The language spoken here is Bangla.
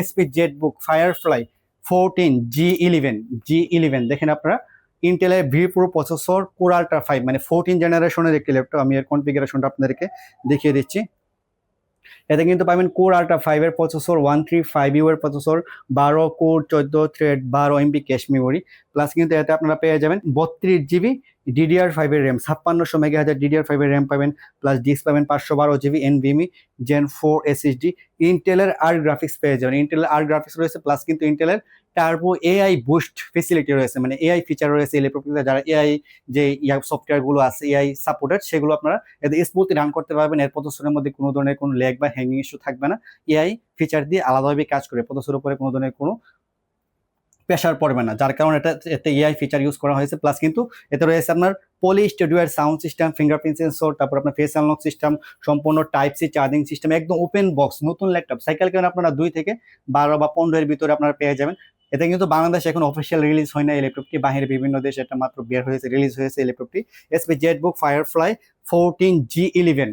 এসপি জেটবুক ফায়ারফ্লাই 14 G11 দেখেন আপনারা ইন্টেলের vPro processor core ultra 5 মানে 14 জেনারেশনের একটি ল্যাপটপ। আমি এর কনফিগারেশনটা আপনাদেরকে দেখিয়ে দিচ্ছি। এতে কিন্তু পাবেন কোর আল্ট্রা 5 এর প্রসেসর, 135U এর processor, 12 core 14 thread, 12 MB cache memory, plus কিন্তু এতে আপনারা পেয়ে যাবেন 32GB DDR5 এর র্যাম, 5600 মেগাহার্জ DDR5 এর র্যাম পাবেন, প্লাস ডিস্ক পাবেন 512GB NVMe Gen 4 SSD। ইন্টেলের আর গ্রাফিক্স পেয়ে যাবেন, ইন্টেলের আর গ্রাফিক্স রয়েছে, প্লাস কিন্তু ইন্টেলের টার্বো এআই বুস্ট ফেসিলিটি রয়েছে, মানে এআই ফিচার রয়েছে এই ল্যাপটপটিতে। যারা এআই যে সফটওয়্যারগুলো আছে এআই সাপোর্টেড, সেগুলো আপনারা এতে স্মুথলি রান করতে পারবেন। এর প্রসেসরের মধ্যে কোনো ধরনের কোনো ল্যাগ বা হ্যাঙ্গিং ইস্যু থাকবে না। এআই ফিচার দিয়ে আলাদাভাবে কাজ করে, প্রসেসরের উপরে কোনো ধরনের কোনো প্রেশার পড়বে না, যার কারণে এতে এআই ফিচার ইউজ করা হয়েছে। প্লাস কিন্তু এতে রয়েছে আপনার পলি স্টুডিওর সাউন্ড সিস্টেম, ফিঙ্গারপ্রিন্ট সেন্সর, তারপর আপনার ফেস আনলক সিস্টেম, সম্পূর্ণ টাইপ সি চার্জিং সিস্টেম, একদম ওপেন বক্স নতুন ল্যাপটপ। সাইকেল কেন আপনারা 2 থেকে 12 বা 15 এর ভিতরে আপনারা পেয়ে যাবেন। এটা কিন্তু বাংলাদেশে এখন অফিসিয়াল রিলিজ হয় না এই ল্যাপটপটি, বাইরে বিভিন্ন দেশে এটা মাত্র বের হয়েছে, রিলিজ হয়েছে এই ল্যাপটপটি। SP Jetbook firefly 14 G11